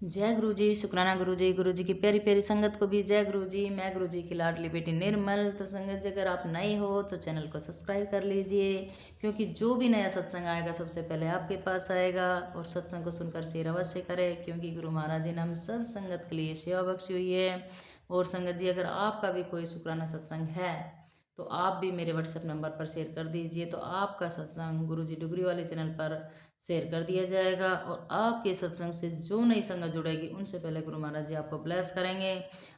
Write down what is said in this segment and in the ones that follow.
जय गुरु जी, शुक्राना गुरु जी। गुरु जी की प्यारी प्यारी संगत को भी जय गुरु जी। मैं गुरु जी की लाडली बेटी निर्मल। तो संगत जी, अगर आप नए हो तो चैनल को सब्सक्राइब कर लीजिए, क्योंकि जो भी नया सत्संग आएगा सबसे पहले आपके पास आएगा। और सत्संग को सुनकर शेयर अवश्य करें, क्योंकि गुरु महाराज जी ने हम सब संगत के लिए सेवा बख्शी हुई है। और संगत जी, अगर आपका भी कोई शुक्राना सत्संग है तो आप भी मेरे व्हाट्सएप नंबर पर शेयर कर दीजिए, तो आपका सत्संग गुरु जी डुगरी वाले चैनल पर शेयर कर दिया जाएगा। और आपके सत्संग से जो नई संगत जुड़ेगी उनसे पहले गुरु महाराज जी आपको ब्लेस करेंगे।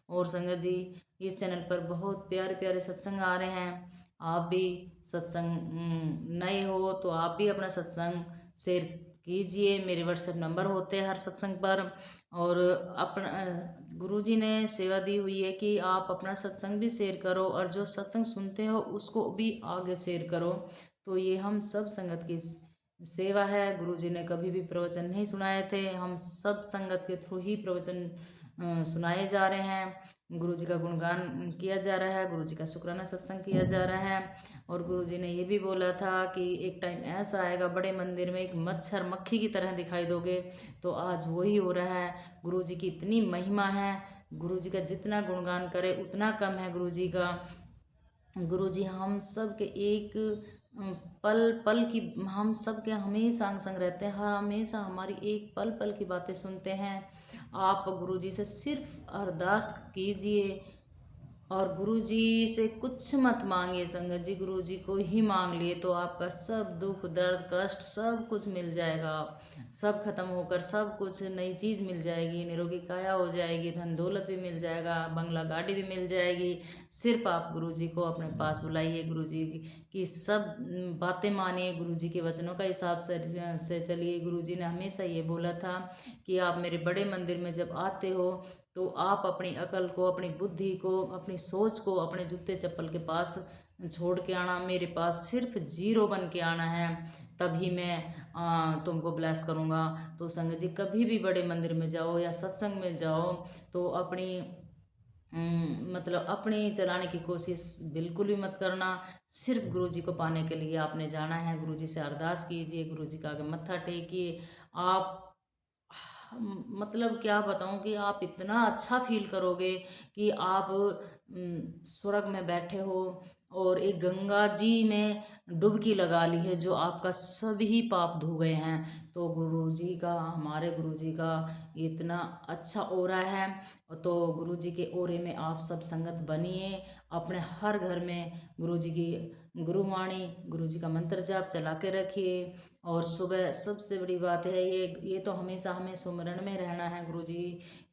और संगत जी, इस चैनल पर बहुत प्यारे प्यारे सत्संग आ रहे हैं। आप भी सत्संग नए हो तो आप भी अपना सत्संग शेयर कीजिए। मेरे व्हाट्सएप नंबर होते हैं हर सत्संग पर। और अपना गुरु जी ने सेवा दी हुई है कि आप अपना सत्संग भी शेयर करो, और जो सत्संग सुनते हो उसको भी आगे शेयर करो। तो ये हम सब संगत की सेवा है। गुरु जी ने कभी भी प्रवचन नहीं सुनाए थे, हम सब संगत के थ्रू ही प्रवचन सुनाए जा रहे हैं। गुरु जी का गुणगान किया जा रहा है, गुरु जी का शुक्राना सत्संग किया जा रहा है। और गुरु जी ने ये भी बोला था कि एक टाइम ऐसा आएगा बड़े मंदिर में एक मच्छर मक्खी की तरह दिखाई दोगे, तो आज वही हो रहा है। गुरु जी की इतनी महिमा है, गुरु जी का जितना गुणगान करे उतना कम है। गुरु जी का, गुरु जी हम सब के एक पल पल की, हम सब के हमेशा अंग संग रहते हैं, हमेशा हमारी एक पल पल की बातें सुनते हैं। आप गुरु जी से सिर्फ अरदास कीजिए, और गुरु जी से कुछ मत मांगिए संगत जी, गुरु जी को ही मांग लिए तो आपका सब दुख दर्द कष्ट सब कुछ मिल जाएगा। सब खत्म होकर सब कुछ नई चीज़ मिल जाएगी, निरोगी काया हो जाएगी, धन दौलत भी मिल जाएगा, बंगला गाड़ी भी मिल जाएगी। सिर्फ आप गुरु जी को अपने पास बुलाइए, गुरु जी की सब बातें मानिए, गुरु जी के वचनों का हिसाब से चलिए। गुरु जी ने हमेशा ये बोला था कि आप मेरे बड़े मंदिर में जब आते हो तो आप अपनी अकल को, अपनी बुद्धि को, अपनी सोच को अपने जूते चप्पल के पास छोड़ के आना, मेरे पास सिर्फ जीरो बन के आना है, तभी मैं तुमको ब्लेस करूँगा। तो संगत जी, कभी भी बड़े मंदिर में जाओ या सत्संग में जाओ तो अपनी मतलब अपनी चलाने की कोशिश बिल्कुल भी मत करना। सिर्फ गुरु जी को पाने के लिए आपने जाना है। गुरु जी से अरदास कीजिए, गुरु जी का आगे मत्था टेकिए। आप मतलब क्या बताऊं कि आप इतना अच्छा फील करोगे कि आप स्वर्ग में बैठे हो और एक गंगा जी में डुबकी लगा ली है, जो आपका सभी पाप धो गए हैं। तो गुरु जी का, हमारे गुरु जी का इतना अच्छा ओरा है। तो गुरु जी के ओरे में आप सब संगत बनिए। अपने हर घर में गुरु जी की गुरुवाणी, गुरु जी का मंत्र जाप चला के रखिए। और सुबह सबसे बड़ी बात है ये तो हमेशा हमें सुमरण में रहना है गुरु जी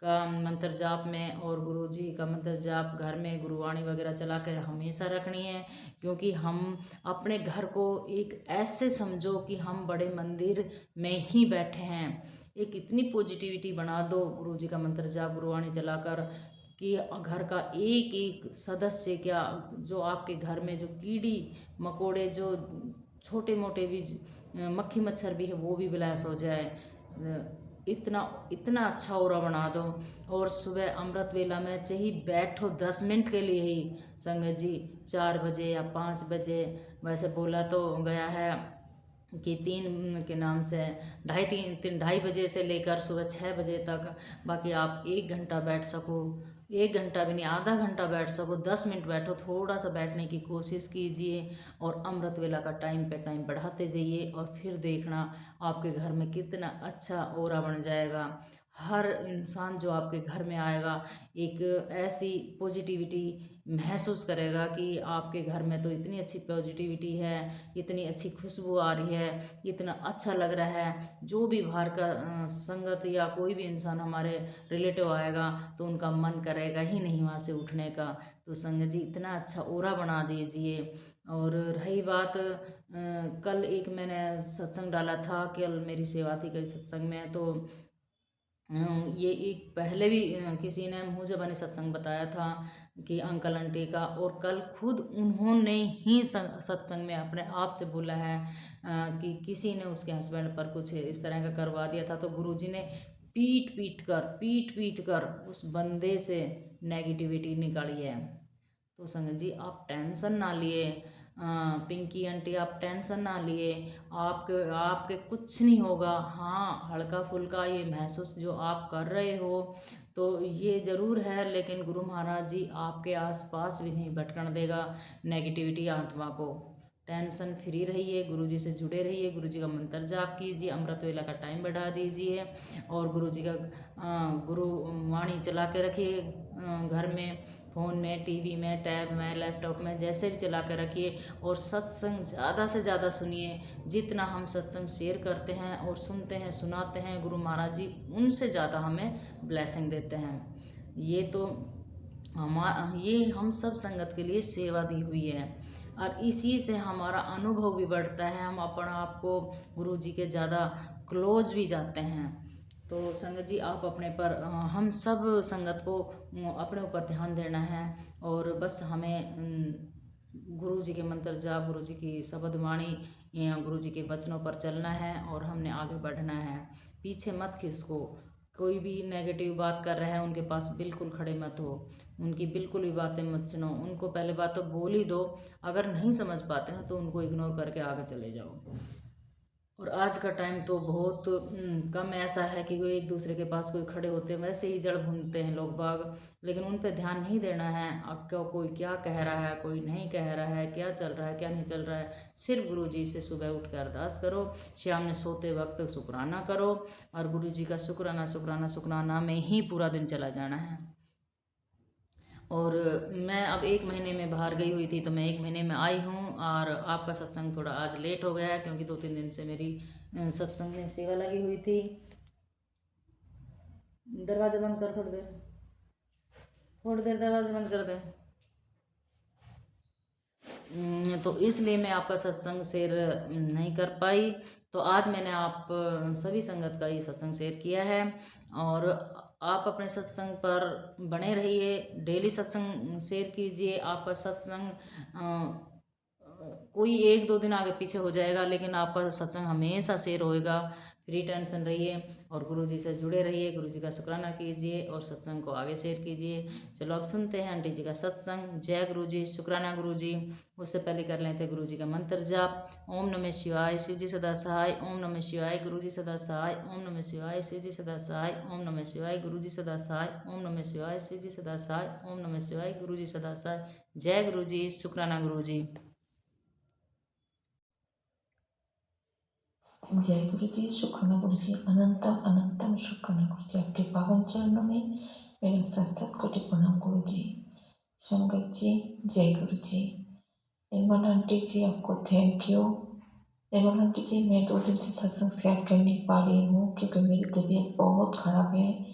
का मंत्र जाप में। और गुरु जी का मंत्र जाप घर में गुरुवाणी वगैरह चला के हमेशा रखनी है, क्योंकि हम अपने घर को एक ऐसे समझो कि हम बड़े मंदिर में ही बैठे हैं। एक इतनी पॉजिटिविटी बना दो गुरु जी का मंत्र जाप गुरुवाणी चलाकर, कि घर का एक एक सदस्य, क्या जो आपके घर में जो कीड़ी मकोड़े, जो छोटे मोटे भी मक्खी मच्छर भी है, वो भी विलास हो जाए। इतना इतना अच्छा ओरा बना दो। और सुबह अमृत वेला में चाहे बैठो 10 मिनट के लिए ही संगत जी, 4 बजे या 5 बजे, वैसे बोला तो गया है कि 3 के नाम से 2:30 से लेकर सुबह 6 बजे तक, बाकी आप 1 घंटा बैठ सको, 1 घंटा भी नहीं, आधा घंटा बैठ सको, 10 मिनट बैठो, थोड़ा सा बैठने की कोशिश कीजिए। और अमृत वेला का टाइम पे टाइम बढ़ाते जाइए, और फिर देखना आपके घर में कितना अच्छा ओरा बन जाएगा। हर इंसान जो आपके घर में आएगा एक ऐसी पॉजिटिविटी महसूस करेगा कि आपके घर में तो इतनी अच्छी पॉजिटिविटी है, इतनी अच्छी खुशबू आ रही है, इतना अच्छा लग रहा है। जो भी बाहर का संगत या कोई भी इंसान हमारे रिलेटिव आएगा तो उनका मन करेगा ही नहीं वहाँ से उठने का। तो संगत जी, इतना अच्छा ओरा बना दीजिए। और रही बात कल एक मैंने सत्संग डाला था, कल मेरी सेवा थी कल सत्संग में, तो ये एक पहले भी किसी ने मुझे बने सत्संग बताया था कि अंकल आंटी का, और कल खुद उन्होंने ही सत्संग में अपने आप से बोला है कि किसी ने उसके हस्बैंड पर कुछ इस तरह का करवा दिया था, तो गुरुजी ने पीट पीट कर उस बंदे से नेगेटिविटी निकाली है। तो संगत जी, आप टेंशन ना लिए, पिंकी आंटी आप टेंशन ना लिए, आपके आपके कुछ नहीं होगा। हाँ, हल्का फुल्का ये महसूस जो आप कर रहे हो तो ये ज़रूर है, लेकिन गुरु महाराज जी आपके आसपास भी नहीं भटकने देगा नेगेटिविटी आत्मा को। टेंशन फ्री रहिए, गुरुजी से जुड़े रहिए, गुरुजी का मंत्र जाप कीजिए, अमृत वेला का टाइम बढ़ा दीजिए और गुरुजी का गुरु वाणी चला के रखिए घर में, फ़ोन में, टीवी में, टैब में, लैपटॉप में, जैसे भी चला के रखिए। और सत्संग ज़्यादा से ज़्यादा सुनिए। जितना हम सत्संग शेयर करते हैं और सुनते हैं, सुनाते हैं, गुरु महाराज जी उनसे ज़्यादा हमें ब्लेसिंग देते हैं। ये हम सब संगत के लिए सेवा दी हुई है और इसी से हमारा अनुभव भी बढ़ता है, हम अपना आप को गुरु जी के ज़्यादा क्लोज भी जाते हैं। तो संगत जी आप अपने पर हम सब संगत को अपने ऊपर ध्यान देना है और बस हमें गुरु जी के मंत्र जाप, गुरु जी की शब्द वाणी या गुरु जी के वचनों पर चलना है और हमने आगे बढ़ना है। पीछे मत खिसको, कोई भी नेगेटिव बात कर रहा है उनके पास बिल्कुल खड़े मत हो, उनकी बिल्कुल भी बातें मत सुनो, उनको पहले बात तो बोल ही दो। अगर नहीं समझ पाते हैं तो उनको इग्नोर करके आगे चले जाओ। और आज का टाइम तो बहुत कम ऐसा है कि कोई एक दूसरे के पास कोई खड़े होते हैं, वैसे ही जड़ भूनते हैं लोग बाग, लेकिन उन पे ध्यान नहीं देना है। अब क्या कोई क्या कह रहा है, कोई नहीं कह रहा है, क्या चल रहा है, क्या नहीं चल रहा है, सिर्फ गुरु जी से सुबह उठ कर अरदास करो, शाम में सोते वक्त शुक्राना करो और गुरु जी का शुक्राना शुक्राना शुक्राना में ही पूरा दिन चला जाना है। और मैं अब 1 महीने में बाहर गई हुई थी, तो मैं 1 महीने में आई हूँ और आपका सत्संग थोड़ा आज लेट हो गया है क्योंकि 2-3 दिन से मेरी सत्संग में सेवा लगी हुई थी। दरवाज़ा बंद कर, थोड़ी देर दरवाज़ा बंद कर दे। तो इसलिए मैं आपका सत्संग शेयर नहीं कर पाई। तो आज मैंने आप सभी संगत का ये सत्संग शेयर किया है और आप अपने सत्संग पर बने रहिए, डेली सत्संग शेयर कीजिए। आपका सत्संग कोई 1-2 दिन आगे पीछे हो जाएगा, लेकिन आपका सत्संग हमेशा शेयर होएगा। फ्री टेंशन रहिए और गुरु जी से जुड़े रहिए, गुरु जी का शुक्राना कीजिए और सत्संग को आगे शेयर कीजिए। चलो अब सुनते हैं आंटी जी का सत्संग। जय गुरु जी, शुक्राना गुरु जी। उससे पहले कर लेते हैं गुरु जी का मंत्र जाप। ओम नमः शिवाय, शिव जी सदा सहाय। ओम नमः शिवाय, गुरु जी सदा सहाय। ओम नमः शिवाय, शिव जी सदा सहाय। ओम नमः शिवाय, गुरु जी सदा सहाय। ओम नमः शिवाय, शिव जी सदा सहाय। ओम नमः शिवाय, गुरु जी सदा सहाय। जय गुरु जी, शुक्राना गुरु जी। जय गुरु जी, शुक्राना गुरु जी, अनंतम अनंतम शुक्राना गुरु जी। आपके पावन चरणों में मेरा सत कोटि प्रणाम गुरु जी। संगत जी जय गुरु जी। निर्मल आंटी जी आपको थैंक यू। निर्मल आंटी जी मैं 2 दिन से सत्संग शेयर कर नहीं पा रही हूँ क्योंकि मेरी तबीयत बहुत खराब है,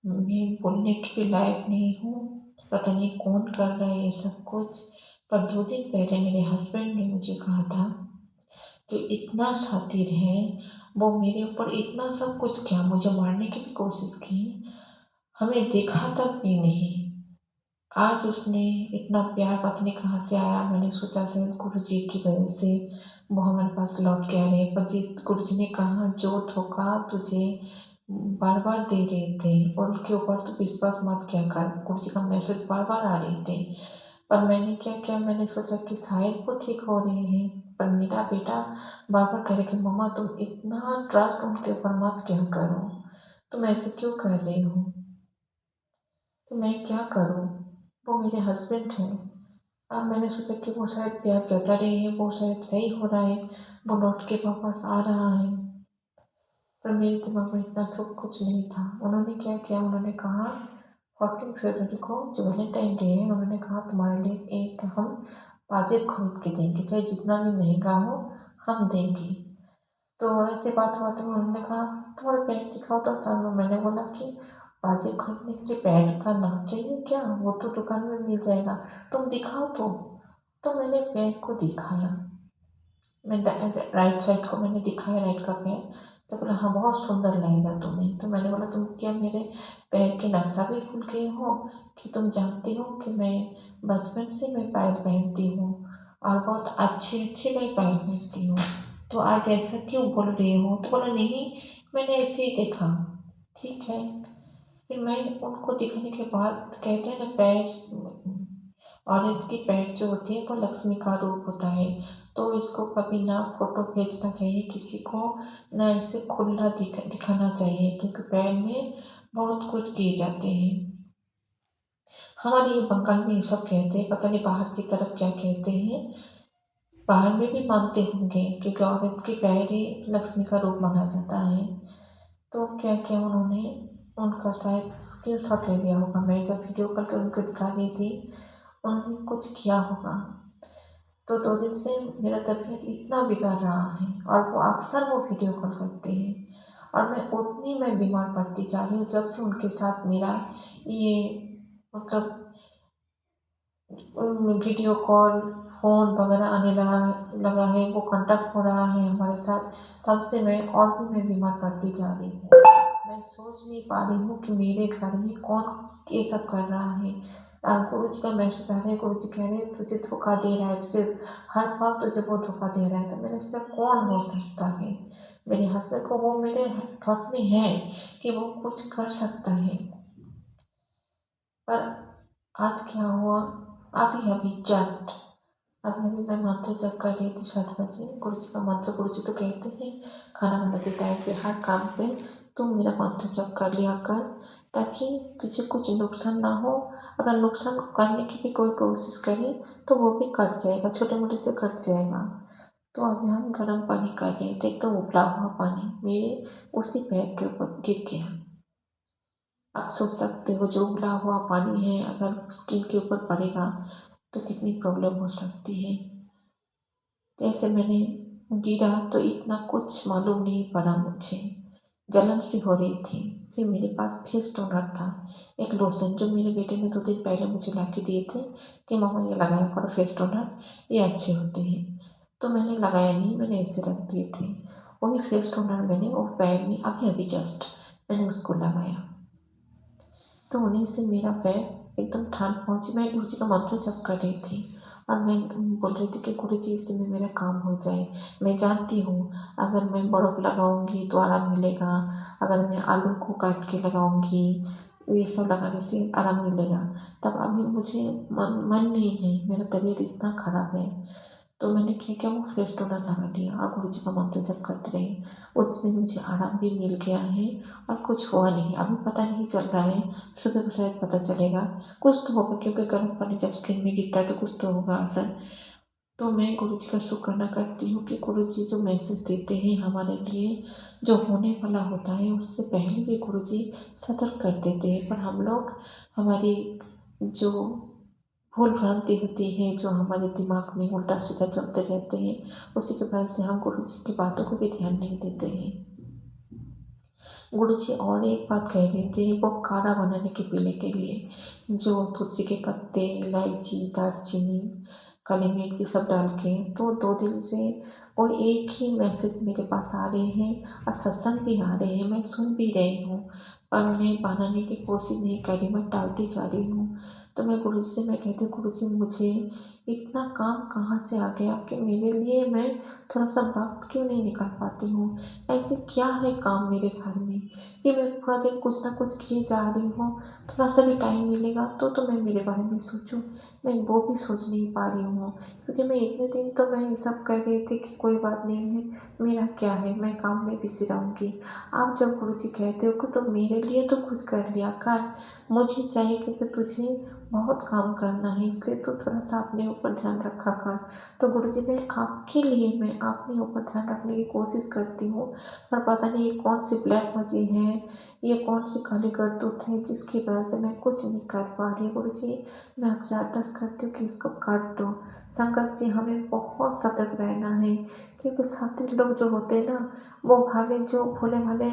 मैं बोलने के भी लायक नहीं हूँ। पता नहीं कौन कर रहा है ये सब कुछ, पर 2 दिन पहले मेरे हस्बैंड ने मुझे कहा था जो इतना शातिर है, वो मेरे ऊपर इतना सब कुछ किया, मुझे मारने की भी कोशिश की, हमें देखा तक भी नहीं। आज उसने इतना प्यार पता नहीं कहाँ से आया, मैंने सोचा शायद गुरु जी की वजह से वो हमारे पास लौट के आ रहे, पर जिस गुरु जी ने कहा जो धोखा तुझे बार बार दे रहे थे और उनके ऊपर तो विश्वास मत किया कर, गुरु जी का मैसेज बार बार आ रहे थे। पर मैंने क्या किया, मैंने सोचा कि शायद वो ठीक हो रहे हैं, पर मेरा बेटा बार बार कह रहे कि मम्मा तुम इतना ट्रस्ट उनके ऊपर मत क्या करो, तुम ऐसे क्यों कर रही हो, तो मैं क्या करूँ, वो मेरे हस्बैंड हैं। अब मैंने सोचा कि वो शायद प्यार जता रही है, वो शायद सही हो रहा है, वो लौट के वापस आ रहा है, पर मेरे दिमाग में इतना सब कुछ नहीं था। उन्होंने क्या किया, उन्होंने कहा 14 फरवरी को जो वैलेंटाइन डे है, उन्होंने कहा तुम्हारे लिए एक हम पाजेब खरीद के देंगे, चाहे जितना भी महंगा हो हम देंगे। तो ऐसे बात हुआ तो उन्होंने कहा तुम्हारा पैर दिखाओ, तो तब मैंने बोला कि पाजेब खरीदने के लिए पैर का नाम चाहिए क्या, वो तो दुकान में मिल जाएगा, तुम दिखाओ तो मैंने पैर को दिखाया, मैं राइट साइड को मैंने दिखाया, राइट का पैर, तो बोला हाँ बहुत सुंदर लगेगा तुम्हें। तो मैंने बोला तुम क्या मेरे पैर के नक्शा भी भूल गए हो, कि तुम जानती हो कि मैं बचपन से मैं पैर पहनती हूँ और बहुत अच्छे अच्छे मैं पैर पहनती हूँ, तो आज ऐसा क्यों बोल रहे हो। तो बोला नहीं मैंने ऐसे ही देखा, ठीक है। फिर मैं उनको दिखाने के बाद कहते हैं ना पैर औरत की पैर जो होती है वो लक्ष्मी का रूप होता है, तो इसको कभी ना फोटो भेजना चाहिए किसी को, ना इसे खुला दिखाना चाहिए, क्योंकि पैर में बहुत कुछ किए जाते हैं। हमारे ये बंगाल में ये सब कहते हैं, पता नहीं बाहर की तरफ क्या कहते हैं। बाहर में भी मानते होंगे, क्योंकि औरत के पैर ही लक्ष्मी का रूप माना जाता है। तो क्या क्या उन्होंने उनका शायद स्क्रीनशॉट ले लिया होगा, मैं जब वीडियो कॉल कर उनको दिखा रही थी, उन्होंने कुछ किया होगा। तो 2 दिन से मेरा तबीयत इतना बिगड़ रहा है, और वो अक्सर वो वीडियो कॉल करते हैं, और मैं बीमार पड़ती जा रही हूँ जब से उनके साथ मेरा ये मतलब वीडियो कॉल फ़ोन वगैरह आने लगा है, वो कांटेक्ट हो रहा है हमारे साथ, तब से मैं बीमार पड़ती जा रही हूँ। मैं सोच नहीं पा रही हूँ कि मेरे घर में कौन ये सब कर रहा है। गुरु जी का मैसेज आ रहा है, गुरु जी कह रहे हैं तुझे धोखा दे रहा है, तुझे हर पल तुझे वो धोखा दे रहा है, तो मेरे से कौन हो सकता है। मेरे हस्बैंड को वो मेरे थॉट में है कि वो कुछ कर सकता है, पर आज क्या हुआ, अभी अभी जस्ट अभी अभी मैं मंत्र जप कर रही थी 7 बजे। गुरु जी का मंत्र, गुरु जी तो कहते हैं खाना बनाते टाइम पे हर काम पे तुम मेरा मंत्र जप कर लिया कर, ताकि तुझे कुछ नुकसान ना हो। अगर नुकसान करने की भी कोई कोशिश करे तो वो भी कट जाएगा, छोटे मोटे से कट जाएगा। तो अभी हम गर्म पानी कर रहे थे, एकदम उबला हुआ पानी मेरे उसी पैर के ऊपर गिर गया। आप सोच सकते हो जो उबला हुआ पानी है अगर स्किन के ऊपर पड़ेगा तो कितनी प्रॉब्लम हो सकती है। जैसे मैंने गिरा तो इतना कुछ मालूम नहीं पड़ा मुझे, जलन सी हो रही थी। फिर मेरे पास फेस टोनर था, एक लोशन जो मेरे बेटे ने 2 दिन पहले मुझे ला के दिए थे कि मामा ये लगाया करो फेस टोनर, ये अच्छे होते हैं। तो मैंने लगाया नहीं, मैंने ऐसे रख दिए थे। वही फेस टोनर मैंने वो पैर में अभी अभी जस्ट मैंने उसको लगाया, तो उन्हीं से मेरा पैर एकदम ठंड पहुँची। मैं गुरु जी का मंत्र जप कर रही थी, और मैं बोल रही थी कि गुरु जी इससे में मेरा काम हो जाए। मैं जानती हूँ अगर मैं बर्फ़ लगाऊंगी तो आराम मिलेगा, अगर मैं आलू को काट के लगाऊंगी ये सब लगाने से आराम मिलेगा। तब अभी मुझे मन नहीं है, मेरा तबीयत इतना ख़राब है। तो मैंने क्या किया, वो फेस टोनर लगा लिया और गुरु जी का मंत्र जप करते रही। उसमें मुझे आराम भी मिल गया है और कुछ हुआ नहीं, अभी पता नहीं चल रहा है, सुबह को शायद पता चलेगा। कुछ तो होगा, क्योंकि गर्म पानी जब स्किन में गिरता है तो कुछ तो होगा असर। तो मैं गुरु जी का शुक्राना करती हूँ कि गुरु जी जो मैसेज देते हैं हमारे लिए, जो होने वाला होता है उससे पहले भी गुरु जी सतर्क कर देते हैं, पर हम लोग हमारी जो भूल भ्रांति होती है, जो हमारे दिमाग में उल्टा सीधा चलते रहते हैं, उसी की वजह से हम गुरु जी की बातों को भी ध्यान नहीं देते हैं। गुरु जी और एक बात कह रहे थे, वो काढ़ा बनाने के पीने के लिए, जो तुलसी के पत्ते, इलायची, दालचीनी, काली मिर्ची सब डाल के, तो 2 दिन से वो एक ही मैसेज मेरे पास आ रहे हैं और सत्संग भी आ रहे हैं, मैं सुन भी रही हूँ, पर मैं बनाने की कोशिश नहीं कर रही, मैं टालती जा रही हूँ। तो मैं गुरु जी से मैं कहती हूँ, गुरु जी मुझे इतना काम कहाँ से आ गया कि मेरे लिए मैं थोड़ा सा वक्त क्यों नहीं निकाल पाती हूँ। ऐसे क्या है काम मेरे घर में कि मैं पूरा दिन कुछ ना कुछ किए जा रही हूँ, थोड़ा सा भी टाइम मिलेगा तो मैं मेरे बारे में सोचूं, मैं वो भी सोच नहीं पा रही हूँ। क्योंकि मैं इतने दिन तो मैं ये सब कर रही थी कि कोई बात नहीं है, मेरा क्या है, मैं काम में बिजी रहूँगी। आप जब गुरु जी कहते हो कि तो मेरे लिए तो कुछ कर लिया कर, मुझे चाहिए क्योंकि तुझे बहुत काम करना है, इसलिए तो थोड़ा सा अपने ऊपर ध्यान रखा कर। तो गुरु जी मैं आपके लिए मैं अपने ऊपर ध्यान रखने की कोशिश करती हूँ, पर पता नहीं ये कौन सी ब्लैक मजी है, ये कौन सी काली करतूत है जिसकी वजह से मैं कुछ नहीं कर पा रही। गुरु जी मैं आपसे अरदास करती हूँ कि इसको काट दो। संगत जी हमें बहुत सतर्क रहना है, क्योंकि साथी लोग जो होते हैं ना, वो भाले जो भोले भाले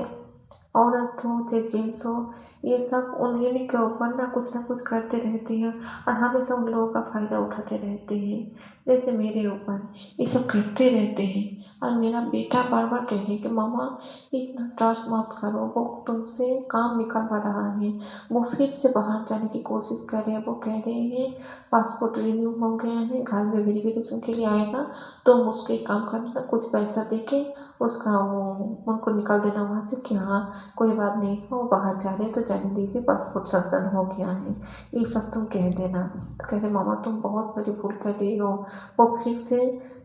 औरत हो चाहे जेंट्स हो, ये सब उन्हीं के ऊपर ना कुछ करते रहते हैं और हमेशा उन लोगों का फ़ायदा उठाते रहते हैं। जैसे मेरे ऊपर ये सब करते रहते हैं, और मेरा बेटा बार बार कह रहे कि मामा इतना ट्रस्ट मत करो, वो तुमसे काम निकलवा रहा है, वो फिर से बाहर जाने की कोशिश कर रहे हैं। वो कह रहे हैं पासपोर्ट रिन्यू हो गया है, घर में वेरिफिकेशन के लिए आएगा, तो उसको एक काम करना, कुछ पैसा देके उसका वो उनको निकाल देना वहाँ से कि हाँ कोई बात नहीं, वो बाहर जा रहे हैं तो जाने दीजिए, पासपोर्ट संशन हो गया है, ये सब तुम कह देना। तो कह रहे मामा तुम बहुत बड़ी भूल कर रही हो, वो फिर से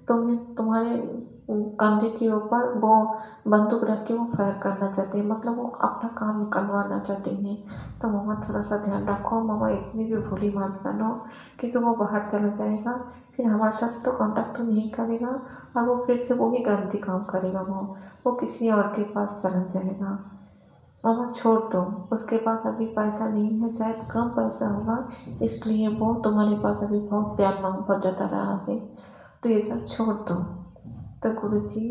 तुम्हारे कंधे के ऊपर वो बंदूक रख के वो फायर करना चाहते हैं, मतलब वो अपना काम निकलवाना चाहते हैं। तो मामा थोड़ा सा ध्यान रखो, मामा इतनी भी भूली मत बनो, क्योंकि वो बाहर चला जाएगा, फिर हमारे साथ तो कांटेक्ट तो नहीं करेगा, और वो फिर से वही गलती काम करेगा, वो किसी और के पास चला जाएगा। मामा छोड़ दो, उसके पास अभी पैसा नहीं है, शायद कम पैसा होगा, इसलिए वो तुम्हारे पास अभी बहुत प्यार मोहब्बत जता रहा है, तो ये सब छोड़ दो। तो गुरुजी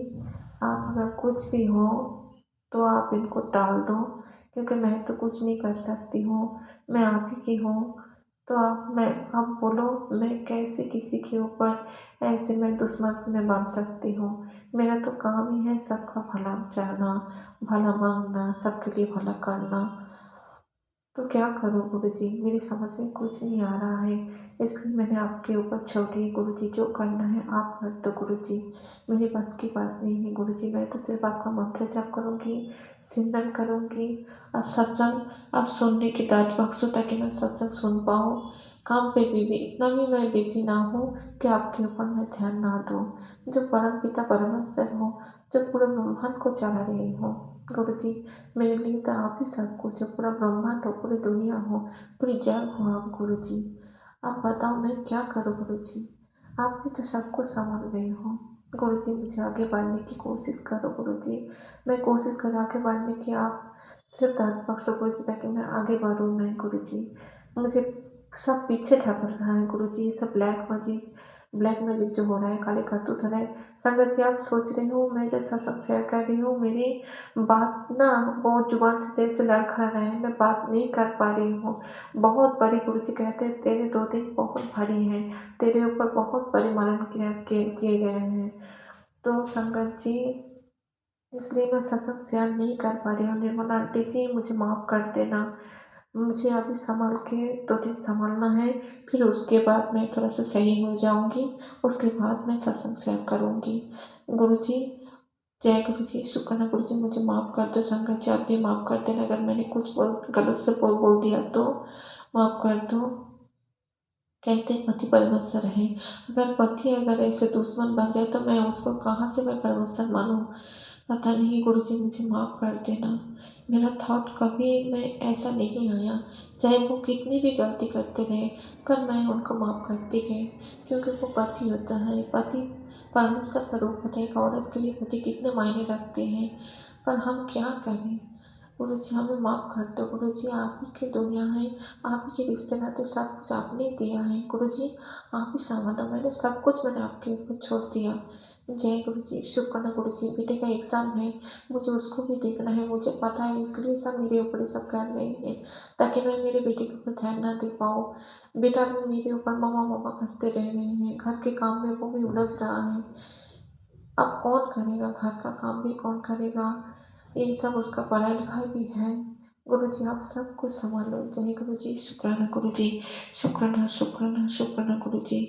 आप अगर कुछ भी हो तो आप इनको टाल दो, क्योंकि मैं तो कुछ नहीं कर सकती हूँ, मैं आप ही की हूँ। तो आप बोलो मैं कैसे किसी के ऊपर ऐसे मैं दुश्मन से मैं बन सकती हूँ। मेरा तो काम ही है सबका भला चाहना, भला मांगना, सबके लिए भला करना। तो क्या करूँ गुरुजी, मेरी समझ में कुछ नहीं आ रहा है, इसलिए मैंने आपके ऊपर छोड़ दी। गुरुजी जो करना है आप कर दो गुरुजी, मेरे बस की बात नहीं है गुरुजी, मैं तो सिर्फ आपका मंत्र जप करूँगी, सिमरन करूँगी, और सत्संग आप सुनने की दाद बख्शो ताकि मैं सत्संग सुन पाऊँ। काम पे भी इतना भी मैं बिजी ना हूँ कि आपके ऊपर मैं ध्यान ना दूँ। जो परम पिता परमेश्वर हो, जो पूरे ब्रह्मांड को चला रहे हो गुरुजी, मेरे लिए तो आप ही सब कुछ हो, पूरा ब्रह्मांड हो, पूरी दुनिया हो, पूरी जग हो आप गुरुजी। आप बताओ मैं क्या करूँ गुरुजी, आप भी तो सब कुछ संभाल रहे हो। गुरुजी मुझे आगे बढ़ने की कोशिश करो गुरुजी, मैं कोशिश करूँ आगे बढ़ने की, आप सिर्फ दाद बख्शो गुरुजी ताकि मैं आगे बढ़ूँ। मैं गुरुजी मुझे सब पीछे ढकेल रहा है गुरुजी, ये सब ब्लैक मैजिक जो हो रहा है, काले करतूत हो रहा है। संगत जी आप सोच रहे हो मैं जब सत्संग शेयर कर रही हूँ, मेरी बात ना बहुत जुबान से जैसे लड़खड़ा रहा है, मैं बात नहीं कर पा रही हूँ। बहुत बड़ी गुरुजी कहते हैं तेरे 2 दिन बहुत भारी हैं, तेरे ऊपर बहुत बड़े मनन क्रिया किए गए हैं। तो संगत जी इसलिए मैं सत्संग शेयर नहीं कर पा रही हूँ। निर्मला आंटी जी मुझे माफ़ कर देना, मुझे अभी संभल के 2 दिन संभालना है, फिर उसके बाद मैं थोड़ा सा सही हो जाऊँगी, उसके बाद मैं सत्संग शेयर करूँगी। गुरुजी जय गुरुजी, शुक्र है गुरुजी, मुझे माफ़ कर दो। संगत जी आप भी माफ़ कर देना, अगर मैंने कुछ गलत से बोल दिया तो माफ़ कर दो। कहते पति परमेश्वर है, अगर पति अगर ऐसे दुश्मन बन जाए तो मैं उसको कहाँ से मैं परमेश्वर मानूँ। पता नहीं गुरुजी मुझे माफ़ कर देना, मेरा थॉट कभी मैं ऐसा नहीं आया, चाहे वो कितनी भी गलती करते रहे, पर मैं उनको माफ़ करती गई, क्योंकि वो पति होता है, पति परमेश्वर का रूप होता है। एक औरत के लिए पति कितने मायने रखते हैं, पर हम क्या करें। गुरुजी हमें माफ़ कर दो गुरुजी, आप ही की दुनिया है, आप ही के रिश्ते नाते सब कुछ आपने दिया है गुरुजी, आप ही संभालो। मैंने सब कुछ मैंने आपके ऊपर छोड़ दिया। जय गुरुजी, शुक्र है गुरुजी, बेटे का एग्ज़ाम है, मुझे उसको भी देखना है, मुझे पता है, इसलिए सब मेरे ऊपर ये सब कर रहे हैं, ताकि मैं मेरे बेटे के ऊपर ध्यान ना दे पाऊँ। बेटा भी मेरे ऊपर मम्मा मम्मा करते रह रहे हैं, घर के काम में वो भी उलझ रहा है। अब कौन करेगा, घर का काम भी कौन करेगा, ये सब उसका पढ़ाई लिखाई भी है। गुरुजी आप सब कुछ संभालो। जय गुरुजी, शुक्राना गुरुजी, शुक्राना शुक्राना शुक्राना गुरुजी,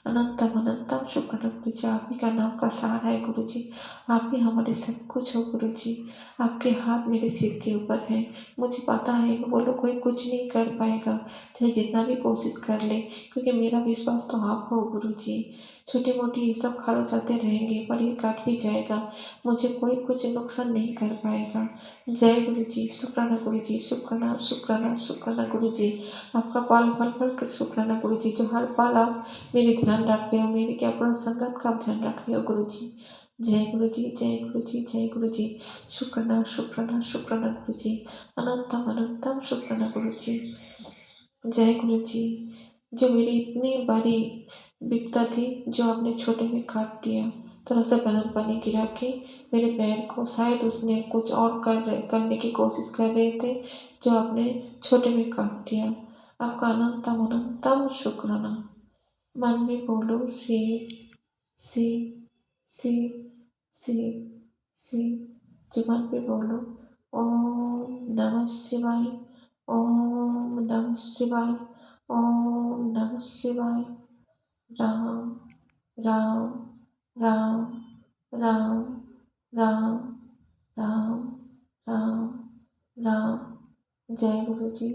अनंतम अनंतम शुक्राना गुरुजी, आप ही का नाम का सहारा है गुरुजी, आप ही हमारे सब कुछ हो गुरुजी, आपके हाथ मेरे सिर के ऊपर है। मुझे पता है वो लोग कोई कुछ नहीं कर पाएगा, चाहे जितना भी कोशिश कर ले, क्योंकि मेरा विश्वास तो आप हो गुरुजी। छोटी मोटी ये सब खड़े चलते रहेंगे, पर ये कट भी जाएगा, मुझे कोई कुछ नुकसान नहीं कर पाएगा। जय गुरु जी, शुक्राना गुरु जी, शुक्राना शुक्राना शुक्राना गुरु जी, आपका पल पल पल कर शुक्राना गुरु जी, जो हर पल आप मेरी ध्यान रख रहे हो, मेरी क्या पूरा संगत का आप ध्यान रख रहे हो गुरु जी। जय गुरु जी, जय गुरु जी, जय गुरु जी, शुक्राना शुक्राना शुक्राना गुरु जी, अनंतम अनंतम शुक्राना गुरु जी। जय गुरु जी, जो मेरी इतनी बड़ी विपदा थी, जो आपने छोटे में काट दिया, थोड़ा सा गर्म पानी गिरा के मेरे पैर को, शायद उसने कुछ और करने की कोशिश कर रहे थे, जो आपने छोटे में काट दिया। आपका अनंतम अनंतम शुक्राना। मन में बोलो शिव शिव शिव जीवन पे बोलो ओम नमः शिवाय, ओम नमः शिवाय, ओम नमः शिवाय। राम राम राम राम राम राम राम राम। जय गुरु जी,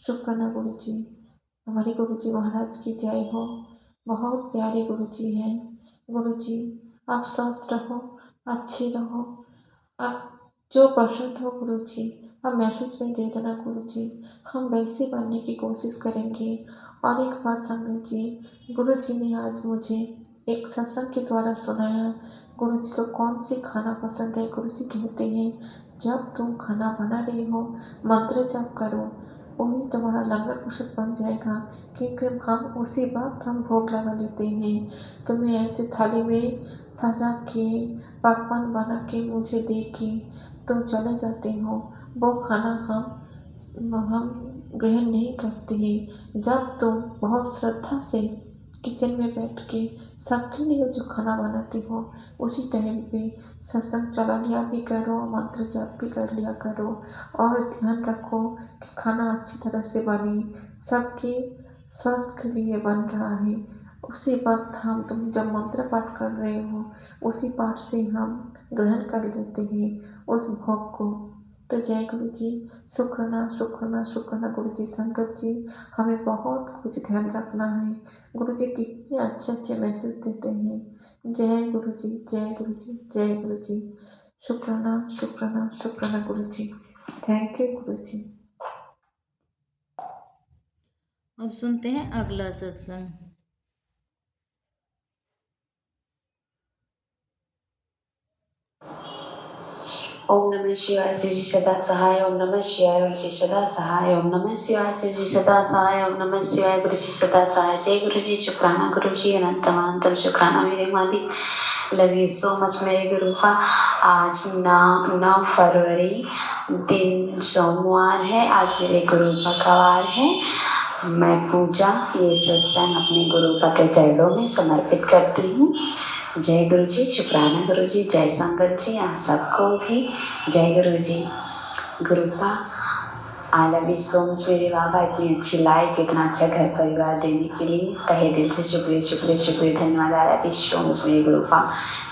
शुक्राना गुरु जी। हमारे गुरु जी महाराज की जय हो। बहुत प्यारे गुरु जी हैं। गुरु जी आप स्वस्थ रहो, अच्छे रहो। आप जो पसंद हो गुरु जी आप मैसेज में दे देना गुरु जी, हम वैसे बनने की कोशिश करेंगे। और एक बात संगत जी, गुरु जी ने आज मुझे एक सत्संग के द्वारा सुनाया, गुरु जी को कौन सी खाना पसंद है। गुरु जी कहते हैं जब तुम खाना बना रहे हो मंत्र जप करो, वही तुम्हारा लंगर कुशल बन जाएगा, क्योंकि हम उसी वक्त हम भोग लगा लेते हैं। तुम्हें ऐसे थाली में सजा के पकवान बना के मुझे दे के तुम चले जाते हो, वो खाना हम ग्रहण नहीं करते हैं। जब तुम बहुत श्रद्धा से किचन में बैठ के सबके लिए जो खाना बनाती हो, उसी टाइम पे सत्संग चला लिया भी करो, मंत्र जप भी कर लिया करो। और ध्यान रखो कि खाना अच्छी तरह से बने, सबके स्वास्थ्य के लिए बन रहा है। उसी वक्त तुम जब मंत्र पाठ कर रहे हो, उसी पाठ से हम ग्रहण कर लेते हैं उस भोग को। तो जय गुरु जी, शुक्राना शुक्राना शुक्राना गुरु जी। संगत जी हमें बहुत कुछ ध्यान रखना है। गुरु जी कितने अच्छे अच्छे मैसेज देते हैं। जय गुरु जी, जय गुरु जी, जय गुरु जी। शुक्राना शुक्राना शुक्राना गुरु जी। थैंक यू गुरु जी। अब सुनते हैं अगला सत्संग। ओम नमः शिवाय श्री सदा सहाय, ओम नमः शिवाय गुरु जी सदा सहाय, ओम नमः शिवाय श्री सदा सहाय, ओम नमः शिवाय गुरु जी सदा सहाय। जय गुरु जी, शुक्राना गुरु जी, अनंत अनंत शुक्राना मेरे मालिक। लव यू सो मच मेरे गुरुपा। आज 9 फरवरी दिन सोमवार है। आज मेरे गुरुपा का वार है। मैं पूजा ये सत्संग अपने गुरुपा के चरणों में समर्पित करती हूँ। जय गुरु जी, शुक्राना गुरु जी, जय संगत जी, आप सबको भी जय गुरु जी। गुरुपा I love you so much मेरे बाबा, इतनी अच्छी लाइफ, इतना अच्छा घर परिवार देने के लिए तहे दिल से शुक्रिया शुक्रिया शुक्रिया, धन्यवाद। आई लव यू सो मच मेरे गुरुपा,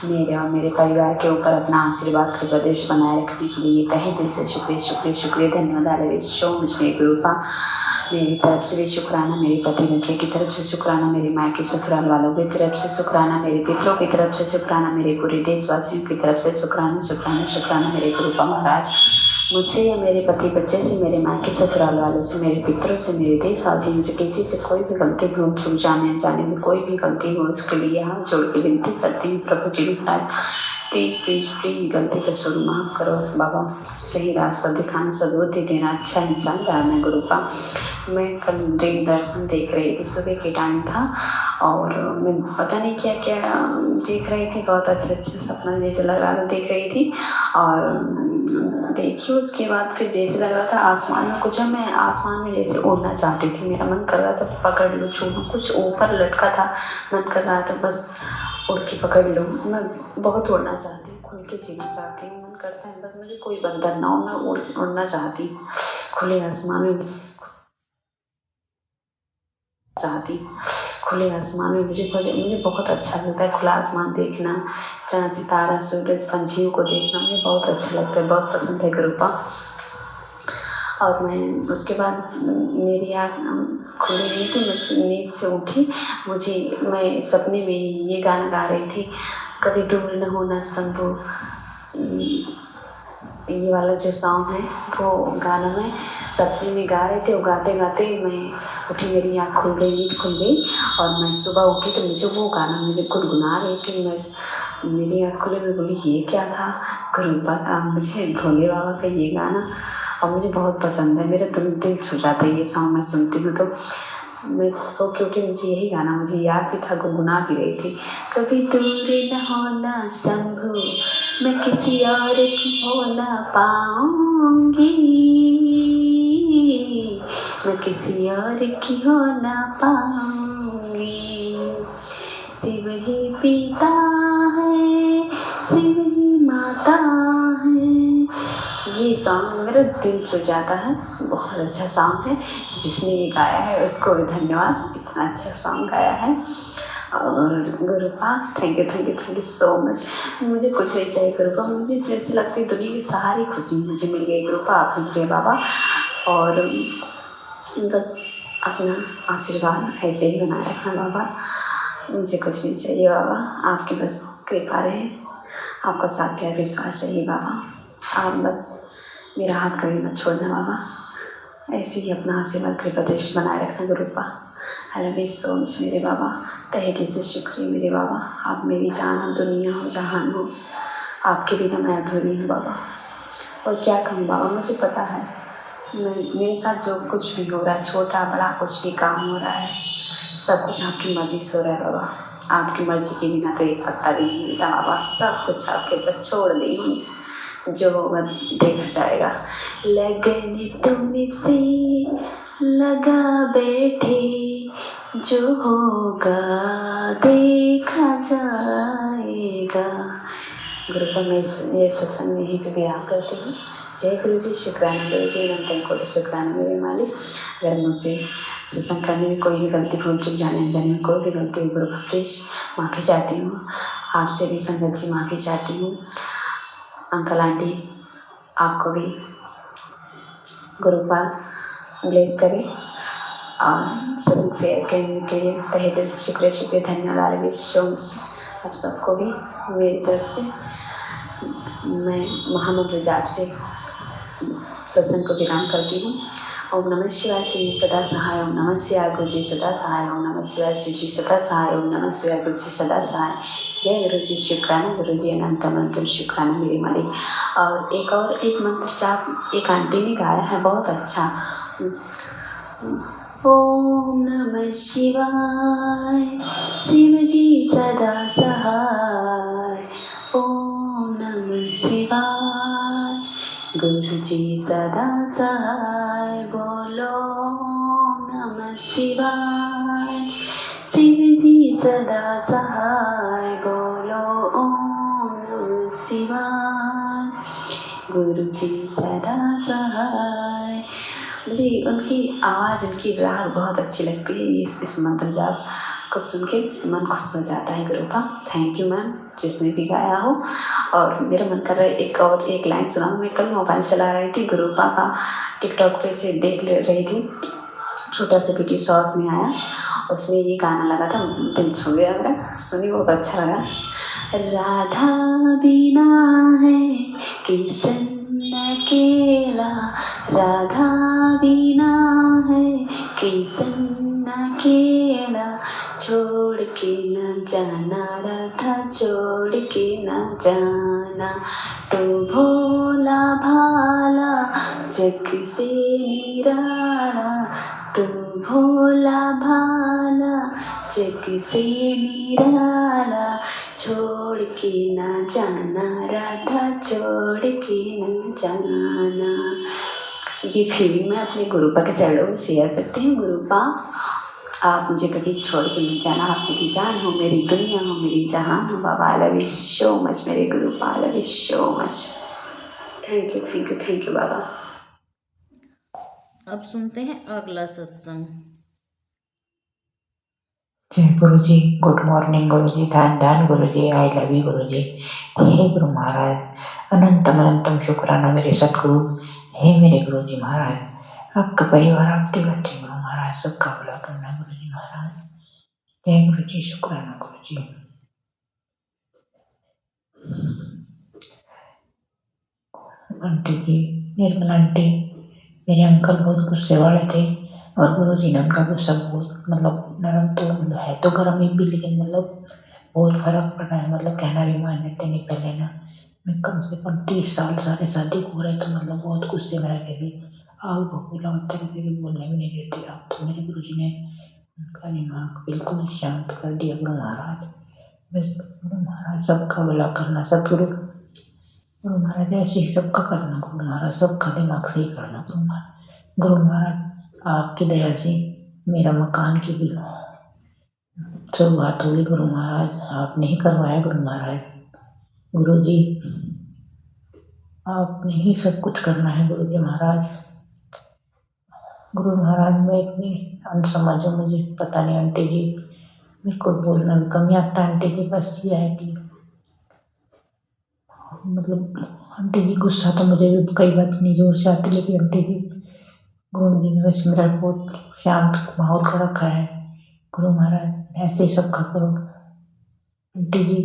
मेरे और मेरे परिवार के ऊपर अपना आशीर्वाद कृपा दृष्टि बनाए रखने के लिए तहे दिल से शुक्रिया शुक्रिया शुक्रिया, धन्यवाद। आई लव यू सो मच मेरे गुरुपा। मेरी तरफ से भी शुक्राना, मेरे पति बच्चे की तरफ से शुक्राना, मेरे माँ के ससुराल वालों की तरफ से शुक्राना, मेरे पितरों की तरफ से शुक्राना, मेरे पूरे देशवासियों की तरफ से शुक्राना शुक्राना शुक्राना मेरे गुरुपा महाराज। मुझसे या मेरे पति बच्चे से, मेरे माँ के ससुराल वालों से, मेरे पितरों से, मेरे देशवासियों से किसी से कोई भी गलती भूल चूक जाने अनजाने में कोई भी गलती हो, उसके लिए हाथ जोड़ के विनती करती हूँ प्रभु जी महाराज, प्लीज़ प्लीज़ प्लीज़ गलती का शुरू माफ़ करो बाबा, सही रास्ता दिखाना, सद्बुद्धि देना, अच्छा इंसान रहना गुरुपा। मैं कल ड्रीम दर्शन देख रही थी, सुबह के टाइम था और मैं पता नहीं क्या क्या देख रही थी, बहुत अच्छा अच्छा सपना जैसे लग रहा था देख रही थी। और देखी उसके बाद फिर जैसे लग रहा था आसमान में कुछ है, मैं आसमान में जैसे उड़ना चाहती थी, मेरा मन कर रहा था पकड़ लूँ छू लूँ, कुछ ऊपर लटका था, मन कर रहा था बस उड़ के पकड़ लूँ। मैं बहुत उड़ना चाहती हूँ, खुल के जीना चाहती हूँ, मन करता है बस मुझे कोई बंधन ना हो, मैं उड़ना चाहती हूँ खुले आसमान में, खुले आसमान में मुझे बहुत अच्छा लगता है खुला आसमान देखना, चाँद सितारा सूरज पंछियों को देखना मुझे बहुत अच्छा लगता है, बहुत पसंद है गुरुपा। और मैं उसके बाद मेरी आँख खुली नहीं थी, मैं नींद से उठी, मैं सपने में ये गाना गा रही थी, कभी दूर न होना शंभू, ये वाला जो सॉन्ग है वो गाना मैं सपने में गा रहे थे। वो गाते गाते मैं उठी, मेरी आँख खुल गई, नींद खुल गई और मैं सुबह उठी तो मुझे वो गाना मुझे गुनगुना रही थी। मेरी आँख खुली, मैं बोली ये क्या था, गुरुपा का मुझे भोले बाबा का ये गाना, और मुझे बहुत पसंद है, मेरा दिल छू जाता है ये सॉन्ग मैं सुनती हूँ तो। मैं सो के उठी, मुझे यही गाना मुझे याद भी था, गुनगुना भी रही थी, कभी दूर न होना शंभू, मैं किसी और की हो ना पाऊंगी, मैं किसी और की हो ना पाऊंगी, शिव ही पिता है, शिव ही लगता है। ये सॉन्ग मेरा दिल छू जाता है, बहुत अच्छा सॉन्ग है। जिसने ये गाया है उसको भी धन्यवाद, इतना अच्छा सॉन्ग गाया है। और गुरुपा थैंक यू सो मच। मुझे कुछ नहीं चाहिए गुरुपा, मुझे जैसे लगती है दुनिया की सारी खुशी मुझे मिल गई गुरुपा, आप मिल गए बाबा। और बस अपना आशीर्वाद ऐसे ही बनाए रखना बाबा, मुझे कुछ नहीं चाहिए बाबा, आपकी बस कृपा रहे, आपका साथ प्यार विश्वास चाहिए बाबा। आप बस मेरा हाथ कभी मत छोड़ना बाबा, ऐसे ही अपना आशीर्वाद कृपा दृष्टि बनाए रखना गुरुपा। I love you so much मेरे बाबा, तहे दिल से शुक्रिया मेरे बाबा। आप मेरी जान हो, दुनिया हो, जहान हो, आपके बिना मैं अधूरी हूँ बाबा। और क्या कहूँ बाबा, मुझे पता है मेरे साथ जो कुछ भी हो रहा है, छोटा बड़ा कुछ भी काम हो रहा है, सब कुछ आपकी मर्जी से हो रहा है बाबा। आपकी मर्जी के बिना तो एक पत्ता भी नहीं हिलता बाबा, सब कुछ आपके बस छोड़ दी हूँ, जो होगा देखा जाएगा। लगन तुमसे लगा बैठे, जो होगा देखा जाएगा। गुरु का मैं ये सत्संग यहीं पे विराम करती हूँ। जय गुरु जी, शुक्राना गुरु जी, अनंत कोटि शुक्राना मेरे मालिक। अगर मुझसे सत्संग करने में कोई भी गलती भूल चूक, जाने अनजाने में कोई भी गलती हो गुरु प्लीज माफ़ी चाहती हूँ। आपसे भी संगत जी माफ़ी चाहती हूँ। अंकल आंटी आपको भी गुरुपाल ब्लेस करे। और सत्संग शेयर करने के लिए तहे दिल से शुक्रिया धन्यवाद विश्व आप सबको भी मेरी तरफ से। मैं मोहम्मद रजाक से सत्संग को विराम करती हूँ। ओम नमः शिवाय, श्री जी सदा सहाय। ओम नमः शिवाय, गुरु जी सदा सहाय। ओम नमः शिवाय, श्री जी सदा सहाय। ओम नमः शिवाय, गुरु जी सदा सहाय। जय गुरु जी, शुक्राना गुरु जी, अनंत अनंत शुक्राना मेरे मालिक। और एक मंत्र जाप एक आंटी ने गाया है बहुत अच्छा। ओम नमः शिवाय, शिव जी सदा सहाय। ओम नमः शिवाय, गुरु जी सदा सहाय। बोलो ओम नमः शिवाय, शिव जी सदा सहाय। बोलो ओम नमः शिवाय, गुरु जी सदा सहाय। मुझे उनकी आवाज़, उनकी राग बहुत अच्छी लगती है। इस मंत्र जाप को सुन के मन खुश हो जाता है गुरुपा। थैंक यू मैम, जिसने भी गाया हो। और मेरा मन कर रहा है एक लाइन सुनाऊँ। मैं कल मोबाइल चला रही थी, गुरुपा का टिकटॉक पे से देख रही थी, छोटा सा वीडियो शॉर्ट में आया, उसमें ये गाना लगा था, दिल छू गया मेरा, सुनी बहुत अच्छा लगा। राधा बिना है किसन अकेला, राधा बिना है किसन अकेला, छोड़ के न जाना राधा, छोड़ के न जाना। तू भोला भाला जग से निराला, तू भोला भाला जग से निराला, छोड़ के न जाना राधा, छोड़ के न जाना। ये फीलिंग मैं अपने गुरुपा के चरणों में शेयर करती हूँ। गुरुपा आप मुझे कभी छोड़ के मत जाना, आप मेरी जान हो, मेरी दुनिया हो, मेरी जहान हो बाबा। I love you so much मेरे गुरुपा, I love you so much. Thank you बाबा। अब सुनते हैं अगला सत्संग। जय गुरु जी, गुड मॉर्निंग गुरु जी, ध्यान ध्यान गुरु जी, आई लव यू गुरु जी। हे गुरु महाराज, अनंतम अनंतम शुक्राना मेरे सतगुरु। हे मेरे गुरु जी महाराज, आपका परिवार, आपके बच्चे गुरु महाराज, सबका भला करना गुरु जी महाराज। जय गुरु जी, शुक्राना गुरु जी। आंटी जी, निर्मला आंटी, मेरे अंकल बहुत गुस्से वाले थे और गुरु जी ने उनका गुस्सा बहुत नरम, तो है तो गर्म ही भी, लेकिन बहुत फर्क पड़ा है। कहना भी मान जाते नहीं। पहले ना मैं कम से कम 30 साल सारे शादी को रहे, तो बहुत गुस्से में रहते थे, आग बबूला होते रहते थे, बोलने भी नहीं देते। अब तो मेरे गुरु जी ने उनका दिमाग बिल्कुल शांत कर दिया गुरु महाराज। बस गुरु महाराज सबका भला करना, सतगुरु गुरु महाराज ऐसे ही सबका करना, गुरु महाराज सबका दिमाग सही करना गुरु महाराज। गुरु महाराज आपकी दया से मेरा मकान की भी शुरुआत होगी गुरु महाराज, आपने ही करवाया गुरु महाराज। गुरु जी आपने ही सब कुछ करना है गुरु जी महाराज। गुरु महाराज मैं इतनी अनसमझ हूँ, मुझे पता नहीं आंटी जी, मेरे को बोलना भी कम ही आता है आंटी जी। बस ये है कि मतलब आंटी जी गुस्सा तो मुझे भी कई बात नहीं जोर से आती, लेकिन आंटी जी गुरु जी ने बस मेरा बहुत शांत माहौल कर रखा है। गुरु महाराज ऐसे ही सबका करो आंटी जी।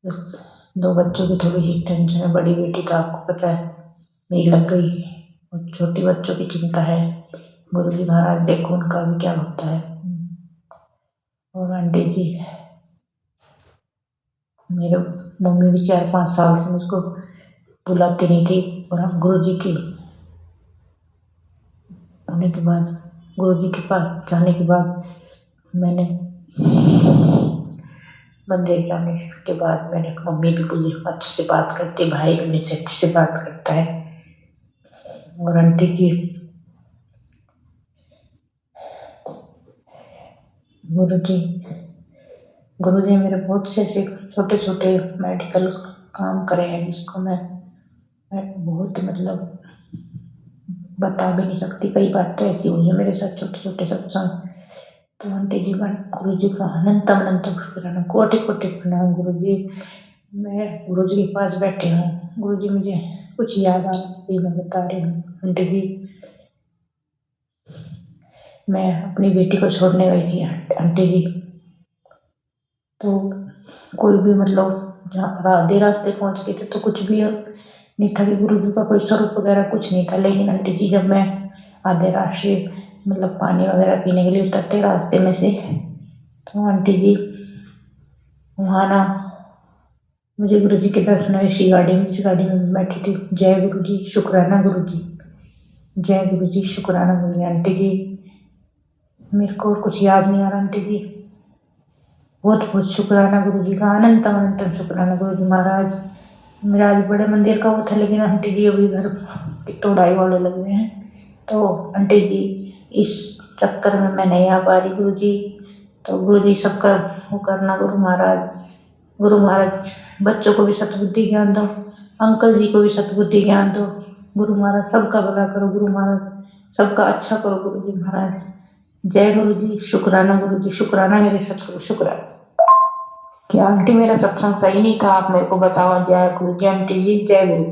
बस 2 बच्चों की थोड़ी सी टेंशन है, बड़ी बेटी तो आपको पता है मेरी लग गई और छोटी बच्चों की चिंता है। गुरु जी महाराज देखो उनका भी क्या होता है। और आंटी जी मेरे मम्मी भी 4-5 साल से मुझको बुलाती नहीं थी, और हम गुरु जी के आने के बाद, गुरु जी के पास जाने के बाद मैंने मंदिर जाने के बाद मैंने मम्मी भी बोली अच्छे से बात करती, भाई भी मुझसे अच्छे से बात करता है। और आंटी जी गुरु जी मेरे बहुत से ऐसे छोटे छोटे मेडिकल काम करे हैं जिसको मैं बहुत मतलब बता भी नहीं सकती। कई बातें ऐसी हुई है मेरे साथ छोटे छोटे सत्संग। तो आंटी जी गुरु जी का अनंतम अनंतम शुक्राना, कोटि कोटि प्रणाम गुरु जी। मैं गुरु जी के पास बैठी हूँ, गुरु जी मुझे कुछ याद आ रही मैं बता रही हूँ आंटी जी। मैं अपनी बेटी को छोड़ने गई थी आंटी जी, तो कोई भी मतलब जहाँ आधे रास्ते पहुँच गए थे तो कुछ भी नहीं था कि गुरु जी का कोई स्वरूप वगैरह कुछ नहीं था। लेकिन आंटी जी जब मैं आधे रास्ते मतलब पानी वगैरह पीने के लिए उतरते रास्ते में से, तो आंटी जी वहाँ ना मुझे गुरु जी के दर्शन हुए इसी गाड़ी में, जिस गाड़ी में मैं बैठी थी। जय गुरु जी शुक्राना गुरु जी, जय गुरु जी शुक्राना गुरु जी। आंटी जी मेरे को और कुछ याद नहीं आ रहा आंटी जी। बहुत बहुत शुक्राना गुरु जी का, अनंतम अनंतम शुक्राना गुरु जी महाराज। मेरा आज बड़े मंदिर का वो था, लेकिन आंटी जी अभी घर की तोड़ाई वाले लग गए हैं, तो आंटी जी इस चक्कर में मैं नहीं आ पा रही गुरु जी। तो गुरु जी सबका वो करना गुरु महाराज। गुरु महाराज बच्चों को भी सतबुद्धि ज्ञान दो, अंकल जी को भी सतबुद्धि ज्ञान दो। गुरु महाराज सबका भला करो गुरु महाराज, सबका अच्छा करो गुरु जी महाराज। जय गुरु जी शुक्राना गुरु जी, शुक्राना मेरे सत्संग शुक्राना। क्या आंटी मेरा सत्संग सही नहीं था? आप मेरे को बताओ। जय गुरु जी आंटी जी, जय गुरु।